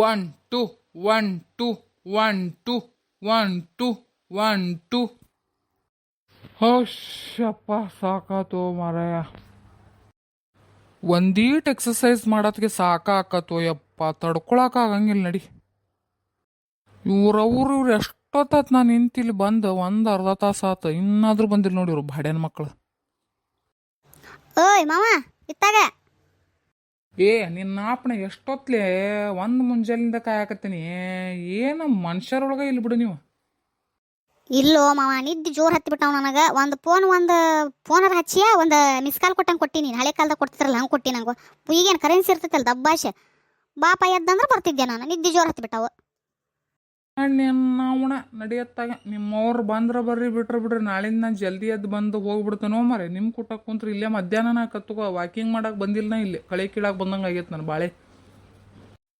One two one two one two one two one two. ಶಪ್ಪ ಸಾಕಾತು ಮಾರಾಯ. ಒಂದೀಟ್ ಎಕ್ಸಸೈಸ್ ಮಾಡೋದಕ್ಕೆ ಸಾಕಾಕತ್ತು ಯಪ್ಪ, ತಡ್ಕೊಳಕ್ಕಾಗಂಗಿಲ್ಲ ನಡಿ. ಇವ್ರು ಎಷ್ಟೊತ್ತಾತ್ ನಾನು ನಿಂತಿಲ್ಲಿ ಬಂದು ಒಂದು ಅರ್ಧ ತಾಸು ಆತ, ಇನ್ನಾದ್ರೂ ಬಂದಿಲ್ಲ ನೋಡಿ ಇವ್ರು ಬಾಡ್ಯಾನ ಮಕ್ಕಳು. ಓಯ್ ಮಾವ ಇತ್ತಾಗ. ನಿನ್ನ ಆಪಣ ಎಷ್ಟೊತ್ಲೆ ಒಂದು ಮುಂಜಾಲಿಂದ ಕಾಯಕತ್ತೀನಿ. ಏನು ಮನುಷ್ಯರೊಳಗೆ ಇಲ್ಲಿ ಬಿಡು ನೀವು. ಇಲ್ಲೋ ಮಾವ, ನಿದ್ದೆ ಜೋರು ಹತ್ತಿ ಬಿಟ್ಟಾವ ನನಗೆ. ಒಂದು ಫೋನರ ಹಚ್ಚಿಯ ಒಂದು ಮಿಸ್ ಕಾಲ್ ಕೊಟ್ಟಂಗೆ ಕೊಟ್ಟಿ. ನೀನು ಹಳೆ ಕಾಲದಾಗ ಕೊಡ್ತಿರಲ್ಲ ಹಂಗೆ ಕೊಟ್ಟಿ ನಂಗೆ. ಈಗೇನು ಕರೆನ್ಸಿ ಇರ್ತೈತಲ್ಲ ದಬ್ಬಾಶೆ, ಬಾಪ ಎದ್ದಂದ್ರೆ ಬರ್ತಿದ್ದೆ ನಾನು. ನಿದ್ದೆ ಜೋರು ಹತ್ತಿ ಬಿಟ್ಟಾವು. ನಾವುಣ ನಡಿಯತ್ತಾಗ ನಿಮ್ಮವ್ರು ಬಂದ್ರೆ ಬರ್ರಿ, ಬಿಡ್ರಿ. ನಾಳಿಂದ ನಾನು ಜಲ್ದಿ ಎದ್ದು ಬಂದು ಹೋಗ್ಬಿಡ್ತೇನೋ ಮರೆ. ನಿಮ್ಮ ಕುಟಕ್ಕೆ ಕುಂತ್ರೆ ಇಲ್ಲೇ ಮಧ್ಯಾಹ್ನ ನಾ ಕತ್ತುಕೋ ವಾಕಿಂಗ್ ಮಾಡಕ್ಕೆ ಬಂದಿಲ್ಲ ನಾ. ಇಲ್ಲಿ ಕಳೆ ಕೀಳಾಕ್ ಬಂದಂಗೆ ಆಗೈತೆ ನಾನು ಬಾಳೆ.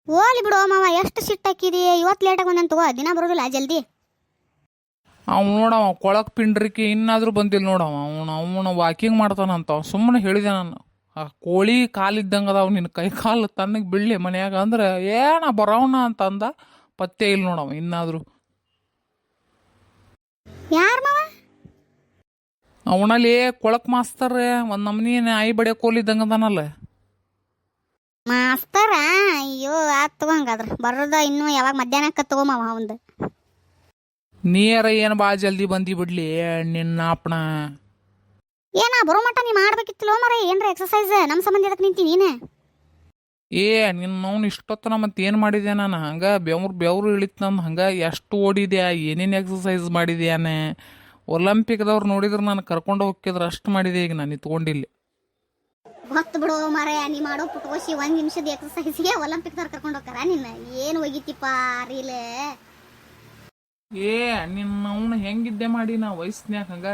ಓಲಿ ಬಿಡು ಮಾವ, ಎಷ್ಟು ಸಿಟ್ಟು ಹಾಕಿದಿ. ಇವತ್ತು ಲೇಟಾಗಿ ಬಂದೇನು ತಗೋ, ದಿನ ಬರೋದಿಲ್ಲ ಜಲ್ದಿ. ಅವ್ನು ನೋಡವ ಕೊಳಕ್ ಪಿಂಡ್ರಿಕೆ ಇನ್ನಾದ್ರೂ ಬಂದಿಲ್ಲ ನೋಡವ. ಅವನು ವಾಕಿಂಗ್ ಮಾಡ್ತಾನಂತ. ಸುಮ್ಮನೆ ಹೇಳಿದೆ ನಾನು, ಆ ಕೋಳಿ ಕಾಲಿದ್ದಂಗೆ ಅದಾವ ನಿನ್ನ ಕೈ ಕಾಲು ತನ್ನಗೆ ಬೀಳಲಿ ಮನ್ಯಾಗ ಅಂದ್ರೆ ಏನ ಬರೋಣ ಅಂತ ಅಂದ. ಪತ್ತೆ ಇಲ್ಲ ನೋಡವ ಇನ್ನಾದ್ರು. ಯಾರು ಮಾವ? ಅವನಲ್ಲಿ ಕೊಳಕ್ ಮಾಸ್ತರ್ ಒಂದು ನಮ್ನಿ ನಾಯಿ ಬಡಿಯೋ ಕೋಲಿದ್ದಂಗೆ ಅದಾನಲ್ಲ ಮಾಸ್ತರ. ಅಯ್ಯೋ ಆತ್ ತಗೋ, ಹಂಗಾದ್ರೆ ಬರೋದ ಇನ್ನೂ ಯಾವಾಗ ಮಧ್ಯಾಹ್ನಕ್ಕೆ ತಗೋ ಮಾವ ಒಂದು. ನೀರ ಏನು ಭಾಳ ಜಲ್ದಿ ಬಂದಿ ಬಿಡ್ಲಿ ನಿನ್ನ ಅಪ್ಪಣ. ಏನ ಬರೋ ಮಟ್ಟ ನೀ ಮಾಡ್ಬೇಕಿತ್ತಲೋ ಮರ, ಏನ್ರ ಎಕ್ಸಸೈಸ್ ನಮ್ಮ ಸಂಬಂಧ ಅದಕ್ಕೆ ನಿಂತಿ ನೀನು. ನಿನ್ನವ್ನು ಇಷ್ಟೊತ್ತನ ಮತ್ತೆ ಏನು ಮಾಡಿದೆ ನಾನು. ಹಂಗೆ ಬೆವ್ರು ಇಳಿತು ನಂದು. ಹಂಗೆ ಎಷ್ಟು ಓಡಿದ್ಯಾ, ಏನೇನು ಎಕ್ಸಸೈಸ್ ಮಾಡಿದ್ಯಾನೆ. ಒಲಿಂಪಿಕ್ದವ್ರು ನೋಡಿದ್ರೆ ನಾನು ಕರ್ಕೊಂಡು ಹೋಗಿದ್ರೆ ಅಷ್ಟು ಮಾಡಿದೆ. ಈಗ ನಾನು ಇತ್ಕೊಂಡಿಲ್ಲಿ ಗೊತ್ತು ಬಿಡು ಮರ, ನೀ ಮಾಡೋ ಪುಟ್ಕೋಶಿ 1 ನಿಮಿಷದ ಎಕ್ಸಸೈಸ್ಗೆ ಒಲಿಂಪಿಕ್ದವ್ರು ಕರ್ಕೊಂಡು ಹೋಗ್ತಾರ. ನಿನ್ನ ಏನು ಒಗಿತಿಪ್ಪ ರೀಲೆ. ನಿನ್ನವ್ನು ಹೆಂಗಿದ್ದೆ ಮಾಡಿ ನಾ ವಯಸ್ಸಿನ್ಯಾಗ. ಹಂಗೆ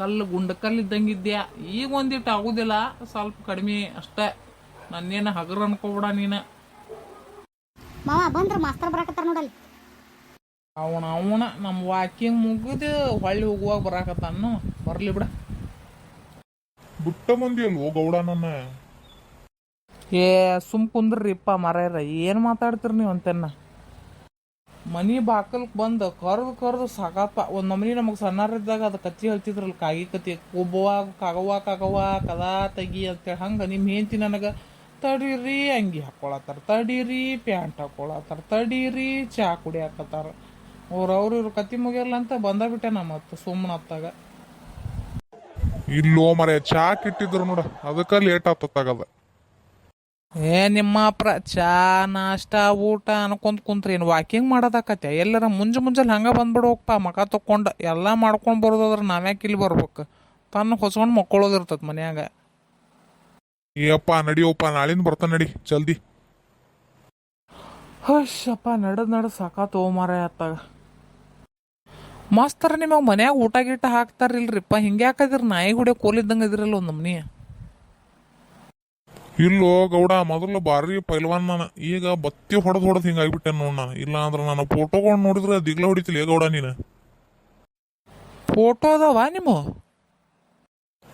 ಕಲ್ಲು ಗುಂಡಕಲ್ಲಿದ್ದಂಗಿದ್ಯಾ. ಈಗ ಒಂದಿಟ್ಟು ಆಗುದಿಲ್ಲ, ಸ್ವಲ್ಪ ಕಡಿಮೆ ಅಷ್ಟೇ. ನನ್ನೇನು ಹಗರ್ ಅನ್ಕೋಬಿಡ ನೀನು. ಮಾವ ಬಂದ್ರ ಮಾಸ್ತರ್ ಬರಾಕತ್ತಾರ ನೋಡಲ್ಲಿ. ಅವನ ನಮ್ಮ ವಾಕಿಂಗ್ ಮುಗಿದು ಹೊಳ್ಳಿ ಹೋಗುವಾಗ ಬರಾಕತ್ತಾನು. ಬರ್ಲಿ ಬಿಡ. ಬುಟ್ಟ ಮಂದಿ ಅಲ್ವೋ ಗೌಡ ನನ್ನ. ಸುಮ್ ಕುಂದ್ರಿಪ್ಪ ಮರ್ಯಾರ, ಏನು ಮಾತಾಡ್ತೀರಿ ನೀವು ಅಂತೆನ್ನ. ಮನಿ ಬಾಕಲ್ಕ್ ಬಂದು ಕರ್ದು ಸಾಕಪ್ಪ. ಒಂದು ನಮನಿ ನಮಗೆ ಸಣ್ಣರಿದ್ದಾಗ ಅದು ಕತ್ತಿ ಹೇಳ್ತಿದ್ರಲ್ಲ, ಕಾಗಿ ಕತ್ತಿ. ಒಬ್ಬವಾಗ ಕಾಗವ್ವ ಕದಾ ತೆಗಿ ಅಂತೇಳಿ. ಹಂಗೆ ನಿಮ್ಮ ಹೆಂಡತಿ ನನಗೆ ತಡೀರಿ ಅಂಗಿ ಹಾಕೊಳತ್ತಾರ, ತಡೀರಿ ಪ್ಯಾಂಟ್ ಹಾಕೊಳತ್ತಾರ, ತಡೀರಿ ಚಾ ಕುಡಿಯಾಕತ್ತಾರ. ಇವ್ರು ಕತ್ತಿ ಮುಗಿಯಲ್ಲ ಅಂತ ಬಂದಾಗ್ಬಿಟ್ಟೆ ನಾ ಮತ್ತೆ ಸುಮ್ಮನೆ ಹತ್ತಾಗ. ಇಲ್ಲೋ ಮರೆ ಚಾ ಕಿಟ್ಟಿದ್ರು ನೋಡ, ಅದಕ್ಕೆ ಲೇಟ್ ಆತತ್ತಾಗದ. ನಿಮ್ಮ ಅಪ್ರ ಚಾ ನಾಷ್ಟ ಊಟ ಅನ್ಕೊಂತ ಕುಂತ್ರಿ ಏನು ವಾಕಿಂಗ್ ಮಾಡೋದಾಕತ್ಯ? ಎಲ್ಲರ ಮುಂಜಾನೆ ಹಂಗೆ ಬಂದ್ಬಿಡು ಹೋಗಪ್ಪ. ಮಕ ತಕ್ಕೊಂಡು ಎಲ್ಲ ಮಾಡ್ಕೊಂಡು ಬರೋದಾದ್ರೆ ನಾವ್ಯಾಕೆ ಇಲ್ಲಿ ಬರ್ಬೇಕು? ತನ್ನ ಹೊಸ್ಕೊಂಡು ಮಕ್ಕೊಳ್ಳೋದಿರ್ತದ ಮನ್ಯಾಗ. ಏಪ್ಪ ನಡಿಯೋಪ್ಪ, ನಾಳಿಂದ ಬರ್ತಾನೆ ನಡಿ ಜಲ್ದಿ. ಹಶಪ್ಪ ನಡದ್ ಸಾಕಾತು ಮಾರ ಅತ್ತಾಗ. ಮಾಸ್ತರ ನಿಮಗೆ ಮನ್ಯಾಗ ಊಟ ಗೀಟ ಹಾಕ್ತಾರಿಲ್ರಿಪ್ಪ? ಹಿಂಗೆ ಯಾಕದಿರಿ? ನಾಯಿ ಹುಡಿಯೋ ಕೋಲಿದ್ದಂಗೆ ಇದಿರಲ್ಲ ಒಂದು ನಮ್ನಿ. ಇಲ್ಲೋ ಗೌಡ, ಮೊದಲು ಬಾರಿ ಪೈಲ್ವಾನ್ ನಾನು. ಈಗ ಬತ್ತಿ ಹೊಡೆದು ಹಿಂಗಾಗ್ಬಿಟ್ಟೆ ನೋಡ್ ನಾನು. ಇಲ್ಲ ಅಂದ್ರೆ ನಾನು ಫೋಟೋಗಳು ನೋಡಿದ್ರೆ ದಿಗ್ಲ ಹೊಡಿತಿಲ್ಲ ಗೌಡ ನೀನು. ಫೋಟೋ ಅದಾವ ನಿಮ್ಮ?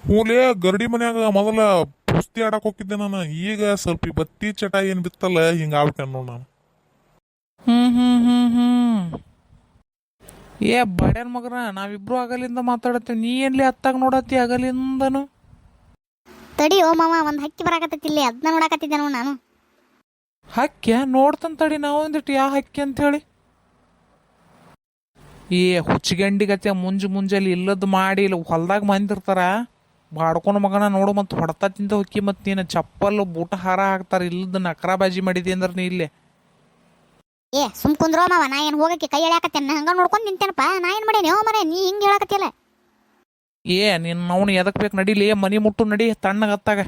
ಹೂಲೇ ಗರಡಿ ಮನ್ಯಾಗ ಮೊದಲ ಕುಸ್ತಿ ಆಡಕ್ ಹೋಗಿದ್ದೆ ನಾನು. ಈಗ ಸ್ವಲ್ಪ ಈ ಬತ್ತಿ ಚಟ ಏನ್ ಬಿತ್ತಲ್ಲ, ಹಿಂಗಾಗ್ಬಿಟ್ಟೆ ನೋಡ್ ನಾನು. ಬಡ್ಯಾನ ಮಗನ, ನಾವಿಬ್ರು ಆಗಲಿಂದ ಮಾತಾಡತ್ತೇವೆ. ನೀ ಏನ್ಲಿ ಹತ್ತಾಗ ನೋಡತ್ತಿ ಆಗಲಿಂದನು? ತಡಿ ಓ ಮಾವ, ಒಂದು ಹಕ್ಕಿ ಬರಾಕತ್ತೈತಿ ಇಲ್ಲಿ, ಅದನ್ನ ನೋಡಾಕತ್ತಿದ್ದೆ ನೋಡು ನಾನು. ಹಕ್ಕಿ ನೋಡ್ತಂತ ತಡಿ. ನಾವು ಒಂದಿಟ್ಟು ಯಾವ ಹಕ್ಕಿ ಅಂತ ಹೇಳಿ. ಹುಚ್ಚಿಗಂಡಿಗತ್ತೆ ಮುಂಜಾಲಿ ಇಲ್ಲದ್ದು ಮಾಡಿ ಇಲ್ಲ ಹೊಲ್ದಾಗ ಮಂದಿರ್ತಾರ ಬಾಡ್ಕೊಂಡು ಮಗನ ನೋಡು. ಮತ್ತು ಹೊಡ್ತಾ ತಿಂತ ಹೊಕ್ಕಿ. ಮತ್ತು ನೀನು ಚಪ್ಪಲ್ ಬೂಟ ಹಾರ ಹಾಕ್ತಾರ. ಇಲ್ಲದ ನಕ್ರಾ ಬಾಜಿ ಮಾಡಿದಿ ಅಂದ್ರೆ ನೀ ಇಲ್ಲೇ. ಸುಮ್ ಕುಂದ್ರೋ ಮಾವ, ನಾ ಏನು ಹೋಗಕ್ಕೆ ಕೈ ಎಳ್ಯಾಕತ್ತೇನ? ಹಂಗ ನೋಡ್ಕೊಂಡು ನಿಂತೇನಪ್ಪ. ನಾ ಏನು ಮಾಡೇನಿ ಓ ಮರೆ, ನೀ ಹಿಂಗೆ ಹೇಳಕತ್ತಿಯಲ್ಲ. ನಿನ್ನ ಅವನು ಎದಕ್ ಬೇಕು? ನಡೀಲಿ, ಮನಿ ಮುಟ್ಟು ನಡಿ ತಣ್ಣಗ ಹತ್ತಾಗ.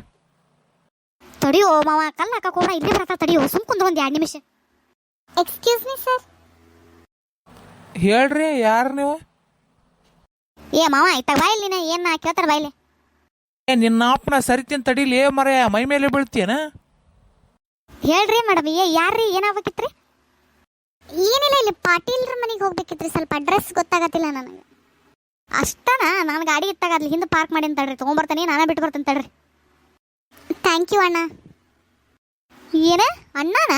ತಡಿಯೋ ಮಾವ, ಕಲ್ಲ ಹಾಕಕ್ ಹೋಗ, ಇಲ್ಲೇ ಬರತ್ತ. ತಡಿಯೋ, ಸುಮ್ ಕುಂದ್ರ ಒಂದು 2 ನಿಮಿಷ. Excuse me sir. ಹೇಳ್ರಿ, ಯಾರು ನೀವು? ಮಾವ ಇತ್ತಾಗ ಬಾಯಿಲ್, ನೀನ ಏನ್ ಕೇಳ್ತಾರ ಬಾಯಿಲೆ. ನಿನ್ನ ಅಪ್ಪನ ಸರಿತೀನಿ ತಡಿಲಿ ಮರ, ಮೈ ಮೇಲೆ ಬೀಳ್ತೀಯನ? ಹೇಳ್ರಿ ಮೇಡಮ್, ಯಾರ್ರಿ, ಏನಾಗಬೇಕಿತ್ರಿ? ಏನಿಲ್ಲ, ಇಲ್ಲಿ ಪಾಟೀಲ್ರ ಮನೆಗೆ ಹೋಗ್ಬೇಕಿತ್ರಿ. ಸ್ವಲ್ಪ ಅಡ್ರೆಸ್ ಗೊತ್ತಾಗತ್ತಿಲ್ಲ ನನಗೆ. ಅಷ್ಟನಾ? ನಾನು ಗಾಡಿ ಇಟ್ಟಾಗ ಅಲ್ಲಿ ಹಿಂದೆ ಪಾರ್ಕ್ ಮಾಡಿ ಅಂತ ತಡ್ರಿ, ತೊಗೊಂಬರ್ತಾನೆ. ನಾನೇ ಬಿಟ್ಟು ಬರ್ತೀನಿ ತಡ್ರಿ. ಥ್ಯಾಂಕ್ ಯು ಅಣ್ಣ. ಏನ ಅಣ್ಣನ?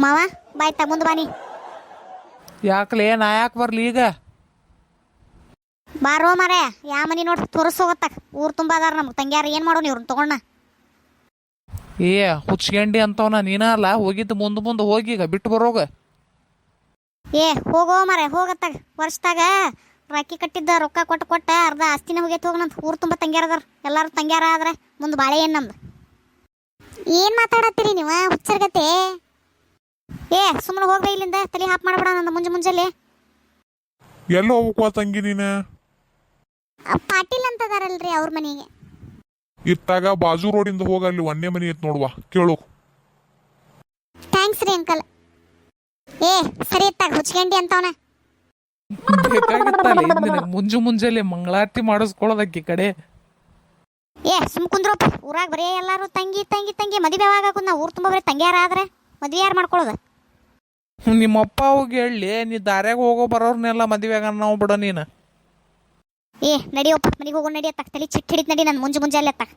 ಮಾವ ಬಾಯ್ತಾ ಮುಂದೆ ಬಾನಿ ಯಾಕಲೇ ನಾ ಯಾಕೆ ಬರ್ಲಿ ಈಗ? ಬಾರೋ ಮಾರೇ ಯಾ ಮನಿ ನೋಡಿ ತೋರಿಸೋಗತ್ತಾಗ ಊರು ತುಂಬ ಅದಾರ ನಮ್ಗೆ ತಂಗ್ಯಾರ ಏನು ಮಾಡೋಣ ಇವ್ರನ್ನ ತಗೊಂಡ. ಏ ಹುಚ್ಕೊಂಡಿ ಅಂತವನ ನೀನ ಅಲ್ಲ ಹೋಗಿದ್ದು ಮುಂದೆ ಹೋಗಿ ಈಗ ಬಿಟ್ಟು ಬರೋಗ. ಏ ಹೋಗೋ ಮಾರೇ ಹೋಗತ್ತಾಗ ವರ್ಷದಾಗ ರಾಕಿ ಕಟ್ಟಿದ್ದ ರೊಕ್ಕ ಕೊಟ್ಟ ಅರ್ಧ ಆಸ್ತಿನ ಹೋಗೈತೆ ಹೋಗನಂತ. ಊರು ತುಂಬ ತಂಗ್ಯಾರ ಅದಾರ ಎಲ್ಲರೂ ತಂಗ್ಯಾರ ಆದ್ರೆ ಮುಂದೆ ಬಾಳೆ ಏನು ನಮ್ದು. ಏನು ಮಾತಾಡತ್ತೀರಿ ನೀವು ಹುಚ್ಚರ್ಗತೆ? ಏ ಸುಮ್ಮನೆ ಹೋಗ್ಬೇ ಇಲ್ಲಿಂದ ತಲೆ ಹಾಪ್ ಮಾಡಬೇಡ ನಂದು ಮುಂಜಾನೆ. ಎಲ್ಲ ಹೋಗ್ಕೋ ತಂಗಿ ನೀನ? ಪಾಟೀಲ್ ಅಂತದಾರಲ್ರಿ ಅವ್ರ ಮನೆಗೆ. ಇತ್ತಾಗ ಬಾಜು ರೋಡಿಂದ ಹೋಗ, ಅಲ್ಲಿ ಒಂದೇ ಮನಿ ಐತ್ ನೋಡುವ, ಕೇಳು. ಥ್ಯಾಂಕ್ಸ್ ರೀ ಅಂಕಲ್. ಏ ಸರಿ ಇತ್ತಾಗ ಹುಚ್ಕೊಂಡಿ ಅಂತವನ. ಬೇಕಾಗಿತ್ತಲ್ಲ ಇದು ನಿನಗೆ ಮುಂಜಾನೆ ಮಂಗಳಾರತಿ ಮಾಡಿಸ್ಕೊಳ್ಳೋದಕ್ಕೆ ಕಡೆ. ಏ ಸುಮ್ ಕುಂದ್ರಪ್ಪ, ಊರಾಗ ಬರೀ ಎಲ್ಲಾರು ತಂಗಿ ತಂಗಿ ತಂಗಿ ಮದುವೆ ಆಗಾಕ ನಾ ಊರು ತುಂಬ ಬರೀ ತಂಗ್ಯಾರ ಆದ್ರೆ ಮದುವೆ ಯಾರು ಮಾಡ್ಕೊಳ್ಳೋದು? ನಿಮ್ಮಪ್ಪ ಹೋಗಿ ಹೇಳಿ ನೀ ದಾರ್ಯಾಗ ಹೋಗೋ ಬರೋರ್ನೆಲ್ಲ ಮದುವೆ ಆಗ ನಾವು ಬಿಡೋ ನೀನು. ಏ ನಡಿಯಪ್ಪ ಮನೆಗೆ ಹೋಗೋ ನಡಿಯತ್ತಾಗ ತಲೆ ಚಿಟ್ಟು ಹಿಡಿತ್ ನಡಿ ನಾನು ಮುಂಜಾನೆ ಅಲ್ಲತ್ತಾಗ.